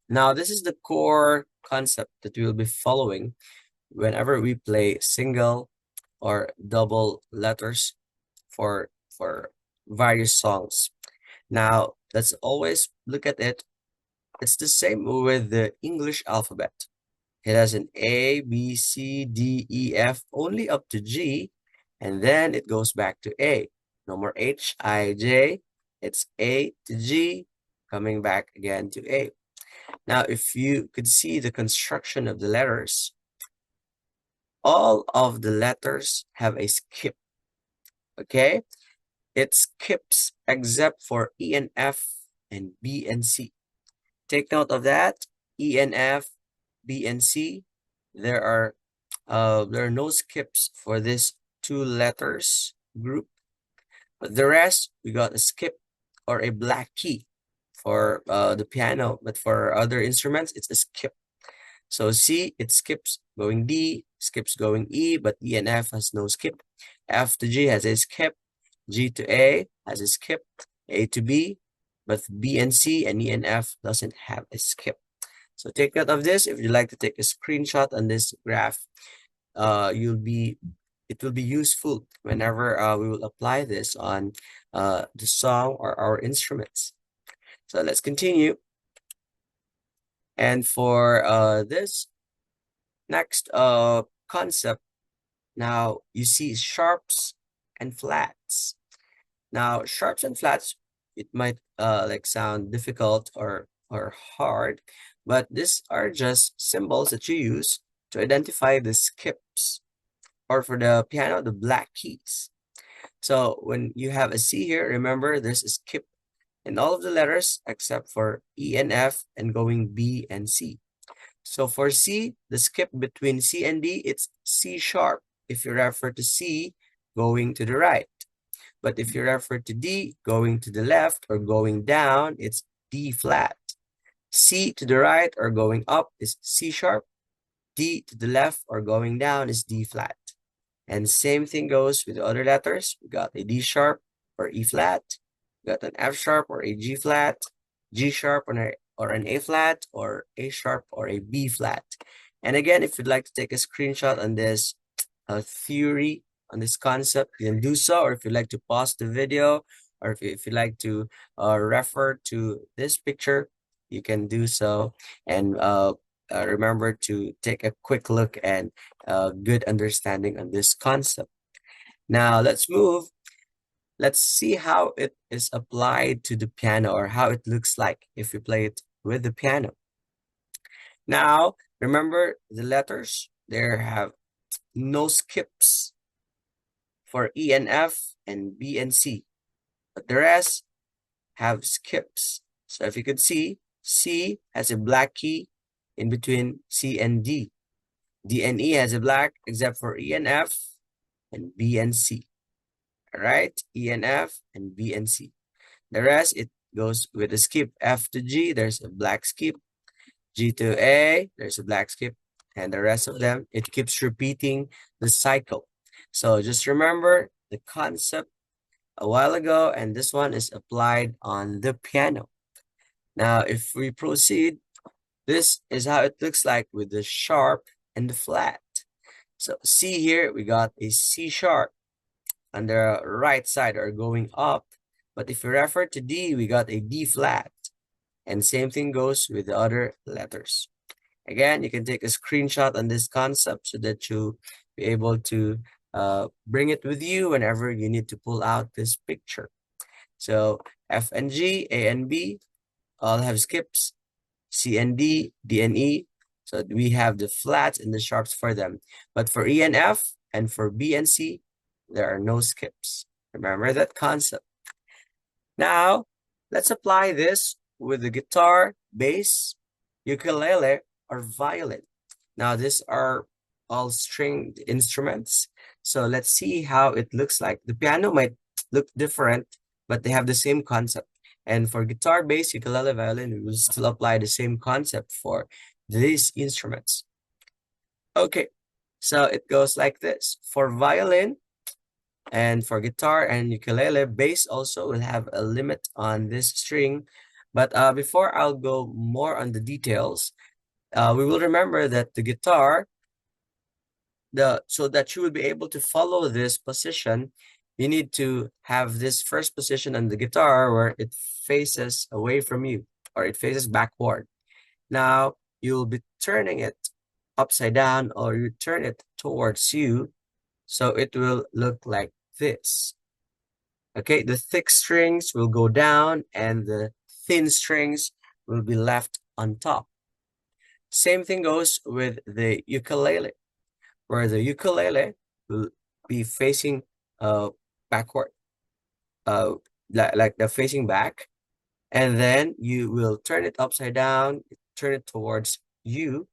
Now, this is the core concept that we will be following whenever we play single or double letters for various songs. Now, let's always look at it. It's the same with the English alphabet. It has an A, B, C, D, E, F, only up to G, and then it goes back to A. No more H, I, J. It's A to G, coming back again to A. Now, if you could see the construction of the letters, all of the letters have a skip, okay? It skips except for E and F and B and C. Take note of that. E and F, B and C, there are no skips for this two letters group. But the rest, we got a skip or a black key for the piano, but for other instruments, it's a skip. So C, it skips going D, skips going E, but E and F has no skip. F to G has a skip. G to A has a skip. A to B, but B and C and E and F doesn't have a skip. So take note of this. If you'd like to take a screenshot on this graph, it will be useful whenever we will apply this on the song or our instruments. So let's continue. And for this next concept, now you see sharps and flats. Now sharps and flats, it might like sound difficult or hard, but these are just symbols that you use to identify the skips, or for the piano, the black keys. So when you have a C here, remember there's a skip in all of the letters except for E and F and going B and C. So for C, the skip between C and D, it's C sharp if you refer to C going to the right. But if you refer to D going to the left or going down, it's D flat. C to the right or going up is C sharp. D to the left or going down is D flat. And same thing goes with the other letters. We got a D sharp or E flat. We got an F sharp or a G flat, G sharp or an A flat, or A sharp or a B flat. And again, if you'd like to take a screenshot on this theory, on this concept, you can do so. Or if you'd like to pause the video, or if you'd like to refer to this picture, you can do so. And remember to take a quick look and good understanding on this concept. Now let's move. Let's see how it is applied to the piano, or how it looks like if you play it with the piano. Now, remember the letters, there have no skips for E and F and B and C, but the rest have skips. So if you could see, C has a black key in between C and D. D and E has a black except for E and F and B and C. All right, E and F and B and C. The rest, it goes with a skip. F to G, there's a black skip. G to A, there's a black skip. And the rest of them, it keeps repeating the cycle. So just remember the concept a while ago, and this one is applied on the piano. Now, if we proceed, this is how it looks like with the sharp and the flat. So see here, we got a C sharp on the right side or going up. But if you refer to D, we got a D flat. And same thing goes with the other letters. Again, you can take a screenshot on this concept so that you'll be able to bring it with you whenever you need to pull out this picture. So F and G, A and B, all have skips. C and D, D and E. So we have the flats and the sharps for them. But for E and F and for B and C, there are no skips. Remember that concept. Now, let's apply this with the guitar, bass, ukulele, or violin. Now, these are all stringed instruments. So let's see how it looks like. The piano might look different, but they have the same concept. And for guitar, bass, ukulele, violin, we will still apply the same concept for these instruments. Okay, so it goes like this. For violin and for guitar and ukulele, bass also will have a limit on this string, But before I'll go more on the details, we will remember that the guitar, so that you will be able to follow this position, you need to have this first position on the guitar where it faces away from you, or it faces backward. Now you'll be turning it upside down, or you turn it towards you, so it will look like this. Okay, the thick strings will go down and the thin strings will be left on top. Same thing goes with the ukulele, where the ukulele will be facing backward, uh like the facing back, and then you will turn it upside down, turn it towards you,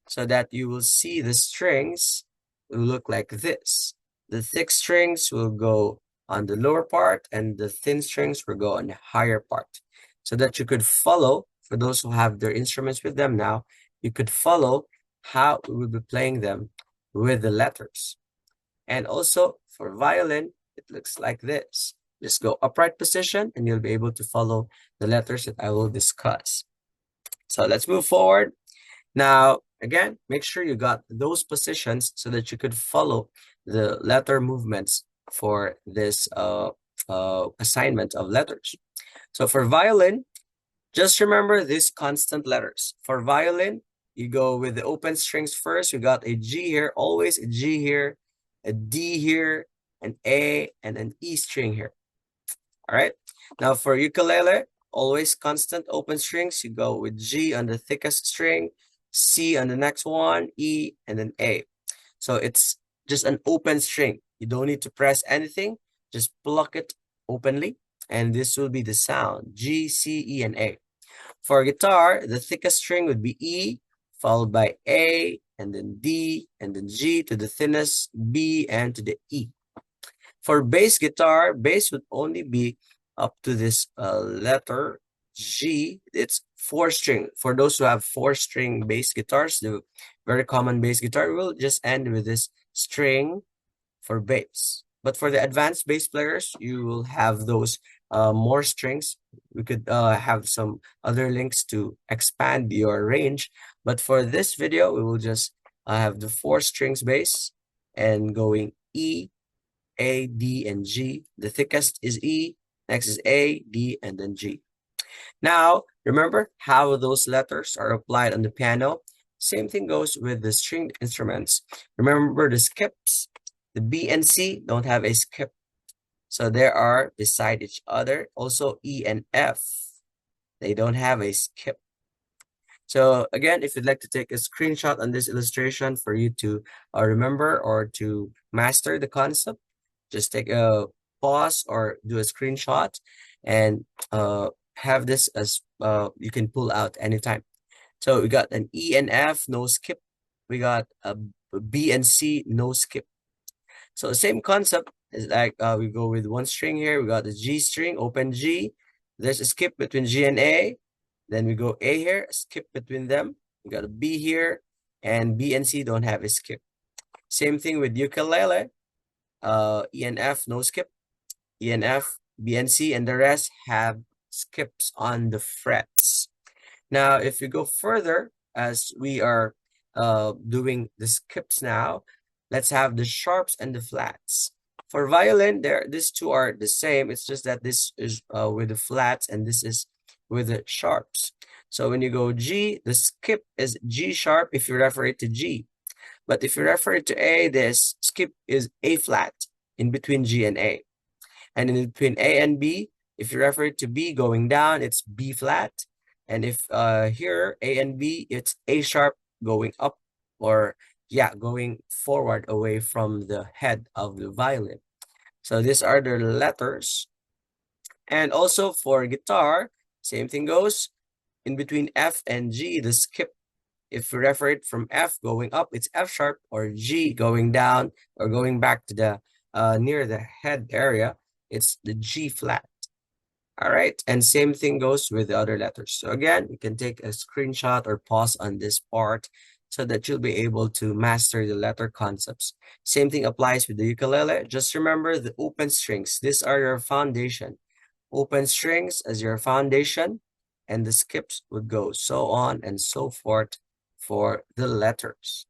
so that you will see the strings will look like this. The thick strings will go on the lower part and the thin strings will go on the higher part, so that you could follow. For those who have their instruments with them now, you could follow how we will be playing them with the letters. And also for violin, it looks like this. Just go upright position and you'll be able to follow the letters that I will discuss. So let's move forward. Now, again, make sure you got those positions so that you could follow the letter movements for this assignment of letters. So for violin, just remember these constant letters. For violin, you go with the open strings first. You got a G here, always a G here, a D here, an A, and an E string here. All right. Now for ukulele, always constant open strings. You go with G on the thickest string, C on the next one, E, and then A. So it's just an open string. You don't need to press anything. Just pluck it openly, and this will be the sound: G, C, E, and A. For guitar, the thickest string would be E, followed by A, and then D, and then G to the thinnest, B, and to the E. For bass guitar, bass would only be up to this letter G. It's 4-string. For those who have 4-string bass guitars, the very common bass guitar will just end with this string for bass. But for the advanced bass players, you will have those more strings. We could have some other links to expand your range. But for this video, we will just have the 4 strings bass and going E, A, D, and G. The thickest is E, next is A, D, and then G. Now, remember how those letters are applied on the piano? Same thing goes with the stringed instruments. Remember the skips? The B and C don't have a skip, so they are beside each other. Also, E and F, they don't have a skip. So again, if you'd like to take a screenshot on this illustration for you to remember or to master the concept, just take a pause or do a screenshot and have this as you can pull out anytime. So we got an E and F, no skip. We got a B and C, no skip. So same concept is like we go with one string here. We got the G string, open G. There's a skip between G and A. Then we go A here, a skip between them. We got a B here, and B and C don't have a skip. Same thing with ukulele. E and F, no skip. E and F, B and C, and the rest have skips on the frets. Now, if you go further, as we are doing the skips now, let's have the sharps and the flats. For violin, these two are the same. It's just that this is with the flats and this is with the sharps. So when you go G, the skip is G sharp if you refer it to G. But if you refer it to A, this skip is A flat in between G and A. And in between A and B, if you refer it to B going down, it's B flat. And if here, A and B, it's A sharp going up, or yeah, going forward away from the head of the violin. So these are the letters. And also for guitar, same thing goes. In between F and G, the skip, if you refer it from F going up, it's F sharp, or G going down or going back to the near the head area, it's the G flat. All right, and same thing goes with the other letters. So again, you can take a screenshot or pause on this part so that you'll be able to master the letter concepts. Same thing applies with the ukulele. Just remember the open strings. These are your foundation. Open strings as your foundation, and the skips would go so on and so forth for the letters.